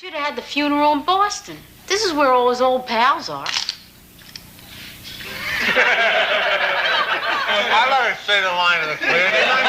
Should have had the funeral in Boston. This is where all his old pals are. I let her say the line of the clear, didn't I?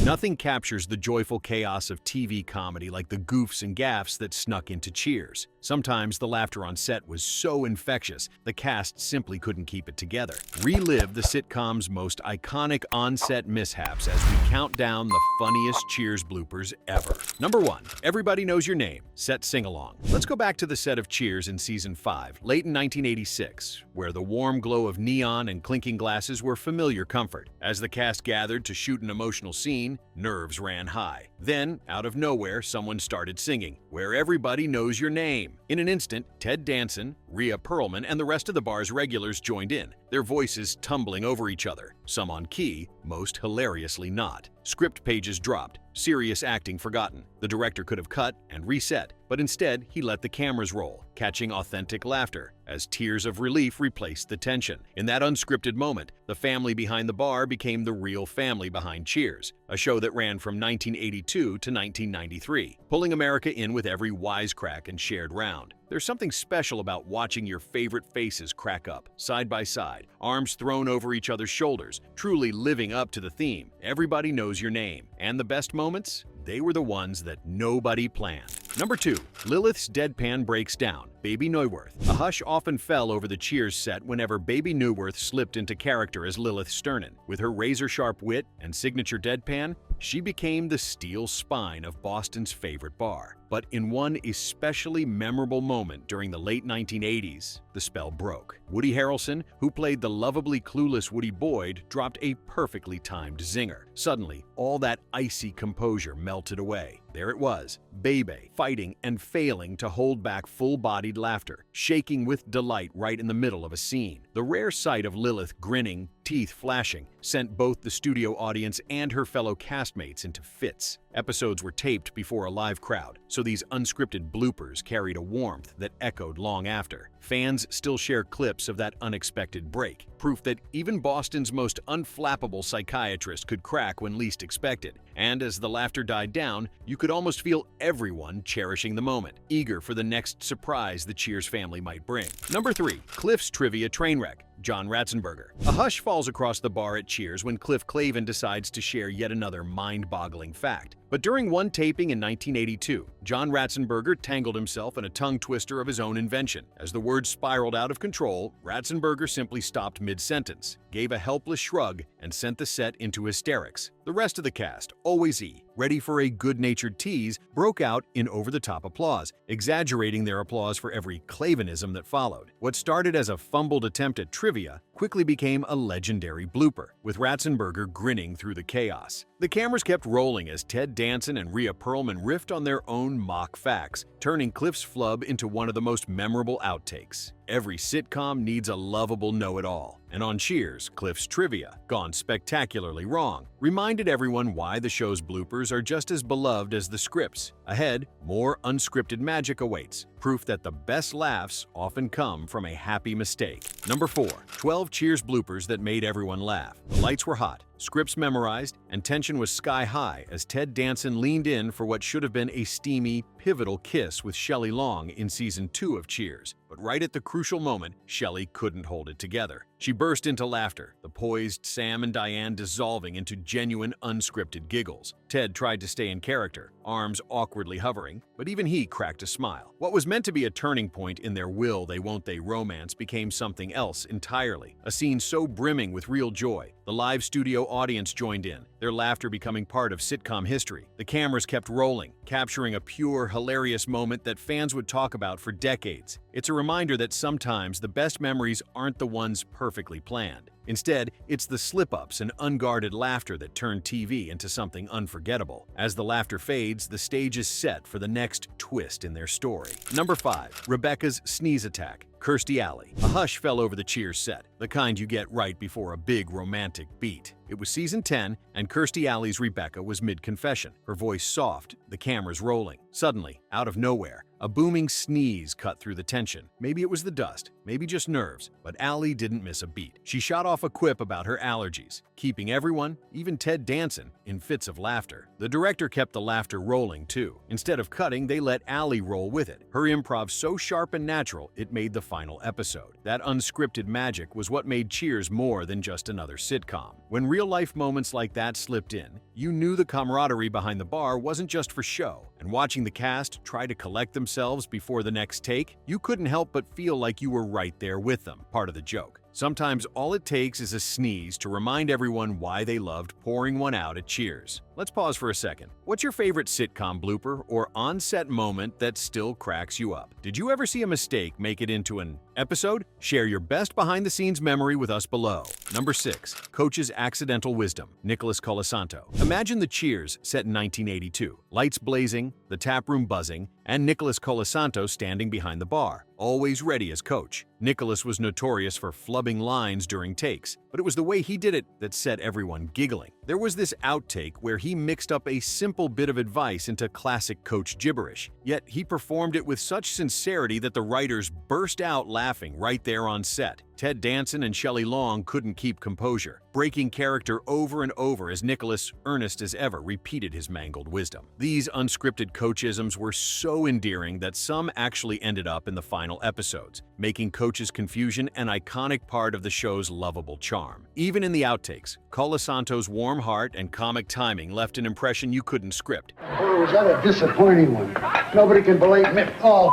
Nothing captures the joyful chaos of TV comedy like the goofs and gaffes that snuck into Cheers. Sometimes the laughter on set was so infectious, the cast simply couldn't keep it together. Relive the sitcom's most iconic on-set mishaps as we count down the funniest Cheers bloopers ever. Number 1. Everybody Knows Your Name, set Singalong. Let's go back to the set of Cheers in Season 5, late in 1986, where the warm glow of neon and clinking glasses were familiar comfort. As the cast gathered to shoot an emotional scene, nerves ran high. Then, out of nowhere, someone started singing, Where Everybody Knows Your Name. In an instant, Ted Danson, Rhea Perlman, and the rest of the bar's regulars joined in, their voices tumbling over each other, some on key, most hilariously not. Script pages dropped, serious acting forgotten. The director could have cut and reset, but instead he let the cameras roll, catching authentic laughter as tears of relief replaced the tension. In that unscripted moment, the family behind the bar became the real family behind Cheers, a show that ran from 1982 to 1993, pulling America in with every wisecrack and shared round. There's something special about watching your favorite faces crack up, side by side, arms thrown over each other's shoulders, truly living up to the theme. Everybody Knows Your Name. And the best moments? They were the ones that nobody planned. Number 2. Lilith's Deadpan breaks down, Bebe Neuwirth. A hush often fell over the Cheers set whenever Bebe Neuwirth slipped into character as Lilith Sternin. With her razor-sharp wit and signature deadpan, she became the steel spine of Boston's favorite bar. But in one especially memorable moment during the late 1980s, the spell broke. Woody Harrelson, who played the lovably clueless Woody Boyd, dropped a perfectly timed zinger. Suddenly, all that icy composure melted away. There it was, Bebe, fighting and failing to hold back full-bodied laughter, shaking with delight right in the middle of a scene. The rare sight of Lilith grinning, teeth flashing, sent both the studio audience and her fellow castmates into fits. Episodes were taped before a live crowd, so these unscripted bloopers carried a warmth that echoed long after. Fans still share clips of that unexpected break, proof that even Boston's most unflappable psychiatrist could crack when least expected. And as the laughter died down, you could almost feel everyone cherishing the moment, eager for the next surprise the Cheers family might bring. Number 3. Cliff's Trivia Trainwreck, John Ratzenberger. A hush falls across the bar at Cheers when Cliff Clavin decides to share yet another mind-boggling fact. But during one taping in 1982, John Ratzenberger tangled himself in a tongue twister of his own invention. As the words spiraled out of control, Ratzenberger simply stopped mid-sentence, gave a helpless shrug, and sent the set into hysterics. The rest of the cast, always ready for a good-natured tease, broke out in over-the-top applause, exaggerating their applause for every Clavinism that followed. What started as a fumbled attempt at trivia quickly became a legendary blooper, with Ratzenberger grinning through the chaos. The cameras kept rolling as Ted Danson and Rhea Perlman riffed on their own mock facts, turning Cliff's flub into one of the most memorable outtakes. Every sitcom needs a lovable know-it-all, and on Cheers, Cliff's trivia, gone spectacularly wrong, reminded everyone why the show's bloopers are just as beloved as the scripts. Ahead, more unscripted magic awaits, proof that the best laughs often come from a happy mistake. Number 4. 12 Cheers bloopers that made everyone laugh. The lights were hot, scripts memorized, and tension was sky-high as Ted Danson leaned in for what should have been a steamy, pivotal kiss with Shelley Long in Season 2 of Cheers. But right at the crucial moment, Shelley couldn't hold it together. She burst into laughter, the poised Sam and Diane dissolving into genuine unscripted giggles. Ted tried to stay in character, arms awkwardly hovering, but even he cracked a smile. What was meant to be a turning point in their will they won't they romance became something else entirely. A scene so brimming with real joy, the live studio audience joined in, their laughter becoming part of sitcom history. The cameras kept rolling, capturing a pure, hilarious moment that fans would talk about for decades. It's a reminder that sometimes the best memories aren't the ones perfectly planned. Instead, it's the slip-ups and unguarded laughter that turn TV into something unforgettable. As the laughter fades, the stage is set for the next twist in their story. Number 5. Rebecca's Sneeze Attack, Kirstie Alley. A hush fell over the Cheers set, the kind you get right before a big romantic beat. It was Season 10, and Kirstie Alley's Rebecca was mid-confession, her voice soft, the cameras rolling. Suddenly, out of nowhere, a booming sneeze cut through the tension. Maybe it was the dust, maybe just nerves, but Alley didn't miss a beat. She shot off off a quip about her allergies, keeping everyone, even Ted Danson, in fits of laughter. The director kept the laughter rolling, too. Instead of cutting, they let Allie roll with it. Her improv so sharp and natural, it made the final episode. That unscripted magic was what made Cheers more than just another sitcom. When real-life moments like that slipped in, you knew the camaraderie behind the bar wasn't just for show. And watching the cast try to collect themselves before the next take, you couldn't help but feel like you were right there with them, part of the joke. Sometimes all it takes is a sneeze to remind everyone why they loved pouring one out at Cheers. Let's pause for a second. What's your favorite sitcom blooper or on-set moment that still cracks you up? Did you ever see a mistake make it into an episode? Share your best behind-the-scenes memory with us below. Number 6. Coach's Accidental Wisdom, Nicholas Colasanto. Imagine the Cheers set in 1982. Lights blazing, the tap room buzzing, and Nicholas Colasanto standing behind the bar, always ready as coach. Nicholas was notorious for flubbing lines during takes, but it was the way he did it that set everyone giggling. There was this outtake where he mixed up a simple bit of advice into classic coach gibberish, yet he performed it with such sincerity that the writers burst out laughing right there on set. Ted Danson and Shelley Long couldn't keep composure, breaking character over and over as Nicholas, earnest as ever, repeated his mangled wisdom. These unscripted coachisms were so endearing that some actually ended up in the final episodes, making Coach's confusion an iconic part of the show's lovable charm. Even in the outtakes, Colasanto's warm heart and comic timing left an impression you couldn't script. Oh, was that a disappointing one? Nobody can believe me. Oh.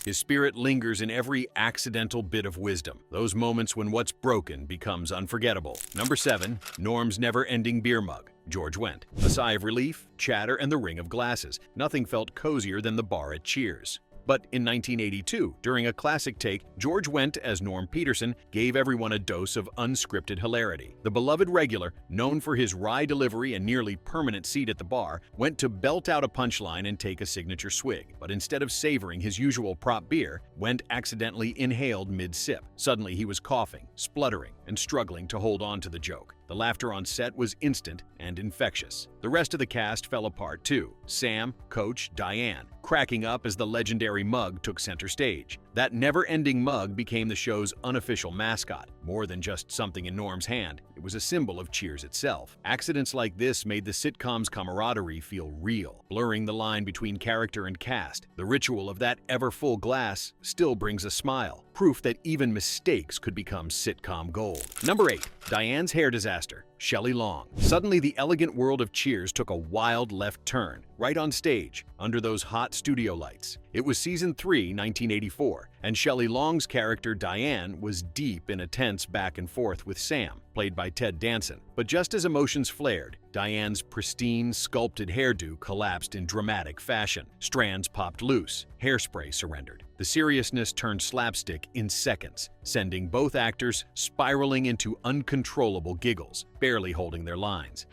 His spirit lingers in every accidental bit of wisdom, those moments when what's broken becomes unforgettable. Number 7. Norm's never-ending beer mug, George Wendt. A sigh of relief, chatter, and the ring of glasses. Nothing felt cozier than the bar at Cheers. But in 1982, during a classic take, George Wendt as Norm Peterson gave everyone a dose of unscripted hilarity. The beloved regular, known for his wry delivery and nearly permanent seat at the bar, went to belt out a punchline and take a signature swig. But instead of savoring his usual prop beer, Wendt accidentally inhaled mid-sip. Suddenly he was coughing, spluttering, and struggling to hold on to the joke. The laughter on set was instant and infectious. The rest of the cast fell apart too. Sam, Coach, Diane, cracking up as the legendary mug took center stage. That never-ending mug became the show's unofficial mascot. More than just something in Norm's hand, it was a symbol of Cheers itself. Accidents like this made the sitcom's camaraderie feel real, blurring the line between character and cast. The ritual of that ever-full glass still brings a smile, proof that even mistakes could become sitcom gold. Number 8. Diane's hair disaster, Shelley Long. Suddenly, the elegant world of Cheers took a wild left turn, right on stage, under those hot studio lights. It was Season 3, 1984, and Shelley Long's character Diane was deep in a tense back and forth with Sam, played by Ted Danson. But just as emotions flared, Diane's pristine, sculpted hairdo collapsed in dramatic fashion. Strands popped loose, hairspray surrendered. The seriousness turned slapstick in seconds, sending both actors spiraling into uncontrollable giggles, barely holding their lines.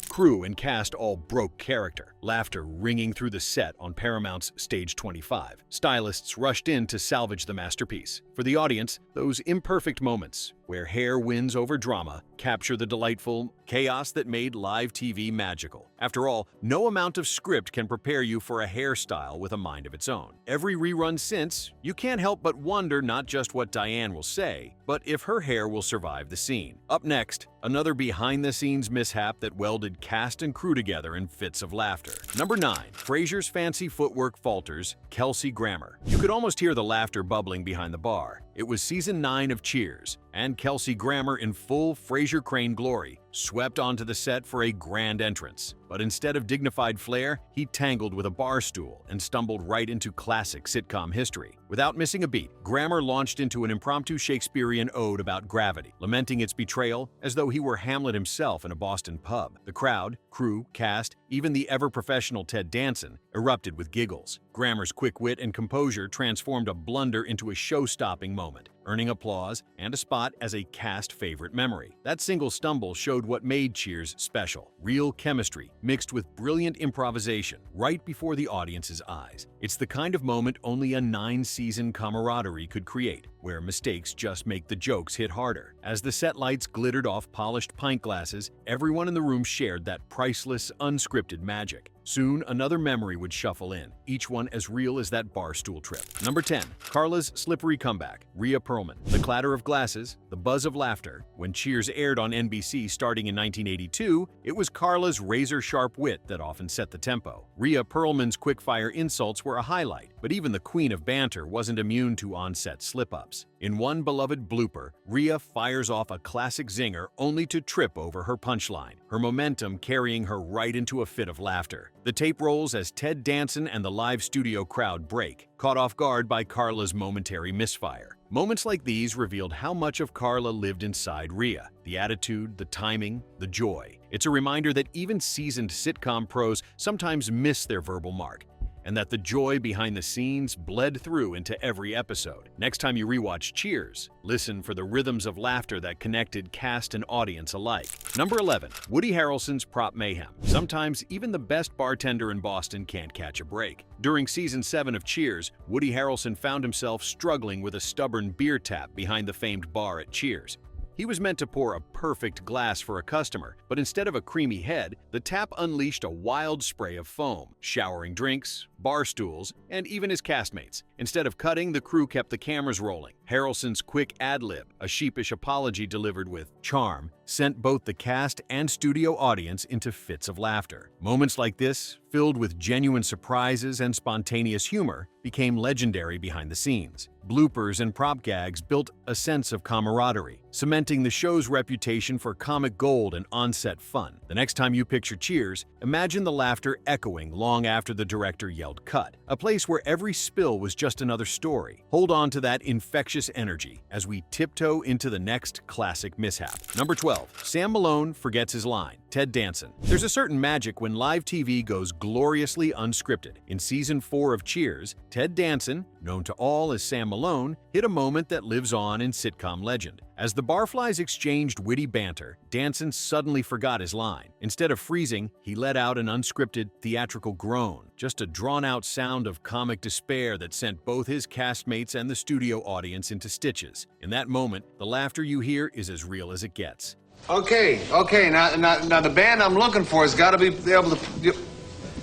Crew and cast all broke character, laughter ringing through the set on Paramount's Stage 25. Stylists rushed in to salvage the masterpiece. For the audience, those imperfect moments, where hair wins over drama, capture the delightful chaos that made live TV magical. After all, no amount of script can prepare you for a hairstyle with a mind of its own. Every rerun since, you can't help but wonder not just what Diane will say, but if her hair will survive the scene. Up next, another behind-the-scenes mishap that welded cast and crew together in fits of laughter. Number 9. Frasier's fancy footwork falters, Kelsey Grammer. You could almost hear the laughter bubbling behind the bar. It was Season 9 of Cheers, and Kelsey Grammer in full Frasier Crane glory swept onto the set for a grand entrance. But instead of dignified flair, he tangled with a bar stool and stumbled right into classic sitcom history. Without missing a beat, Grammer launched into an impromptu Shakespearean ode about gravity, lamenting its betrayal as though he were Hamlet himself in a Boston pub. The crowd, crew, cast, even the ever-professional Ted Danson erupted with giggles. Grammer's quick wit and composure transformed a blunder into a show-stopping moment, earning applause and a spot as a cast favorite memory. That single stumble showed what made Cheers special: real chemistry mixed with brilliant improvisation right before the audience's eyes. It's the kind of moment only a 9-season camaraderie could create, where mistakes just make the jokes hit harder. As the set lights glittered off polished pint glasses, everyone in the room shared that priceless, unscripted magic. Soon, another memory would shuffle in, each one as real as that bar stool trip. Number 10. Carla's slippery comeback, Rhea Perlman. The clatter of glasses, the buzz of laughter. When Cheers aired on NBC starting in 1982, it was Carla's razor-sharp wit that often set the tempo. Rhea Perlman's quick-fire insults were a highlight, but even the queen of banter wasn't immune to on-set slip-ups. In one beloved blooper, Rhea fires off a classic zinger only to trip over her punchline, her momentum carrying her right into a fit of laughter. The tape rolls as Ted Danson and the live studio crowd break, caught off guard by Carla's momentary misfire. Moments like these revealed how much of Carla lived inside Rhea, the attitude, the timing, the joy. It's a reminder that even seasoned sitcom pros sometimes miss their verbal mark, and that the joy behind the scenes bled through into every episode. Next time you rewatch Cheers, listen for the rhythms of laughter that connected cast and audience alike. Number 11. Woody Harrelson's prop mayhem. Sometimes even the best bartender in Boston can't catch a break. During season 7 of Cheers, Woody Harrelson found himself struggling with a stubborn beer tap behind the famed bar at Cheers. He was meant to pour a perfect glass for a customer, but instead of a creamy head, the tap unleashed a wild spray of foam, showering drinks, bar stools, and even his castmates. Instead of cutting, the crew kept the cameras rolling. Harrelson's quick ad-lib, a sheepish apology delivered with charm, sent both the cast and studio audience into fits of laughter. Moments like this, filled with genuine surprises and spontaneous humor, became legendary behind the scenes. Bloopers and prop gags built a sense of camaraderie, cementing the show's reputation for comic gold and on-set fun. The next time you picture Cheers, imagine the laughter echoing long after the director yelled cut, a place where every spill was just another story. Hold on to that infectious energy as we tiptoe into the next classic mishap. Number 12. Sam Malone forgets his line, Ted Danson. There's a certain magic when live TV goes gloriously unscripted. In season 4 of Cheers, Ted Danson, known to all as Sam Malone, hit a moment that lives on in sitcom legend. As the barflies exchanged witty banter, Danson suddenly forgot his line. Instead of freezing, he let out an unscripted, theatrical groan, just a drawn-out sound of comic despair that sent both his castmates and the studio audience into stitches. In that moment, the laughter you hear is as real as it gets. Okay. Now the band I'm looking for has got to be able to.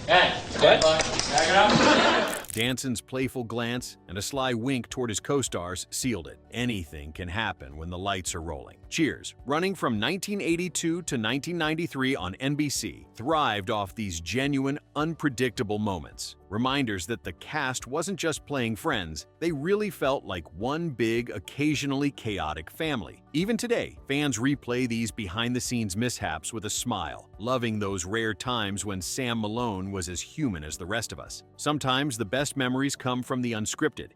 Hey, what? Back it up. Danson's playful glance and a sly wink toward his co-stars sealed it. Anything can happen when the lights are rolling. Cheers, running from 1982 to 1993 on NBC, thrived off these genuine, unpredictable moments. Reminders that the cast wasn't just playing friends, they really felt like one big, occasionally chaotic family. Even today, fans replay these behind-the-scenes mishaps with a smile, loving those rare times when Sam Malone was as human as the rest of us. Sometimes the best memories come from the unscripted,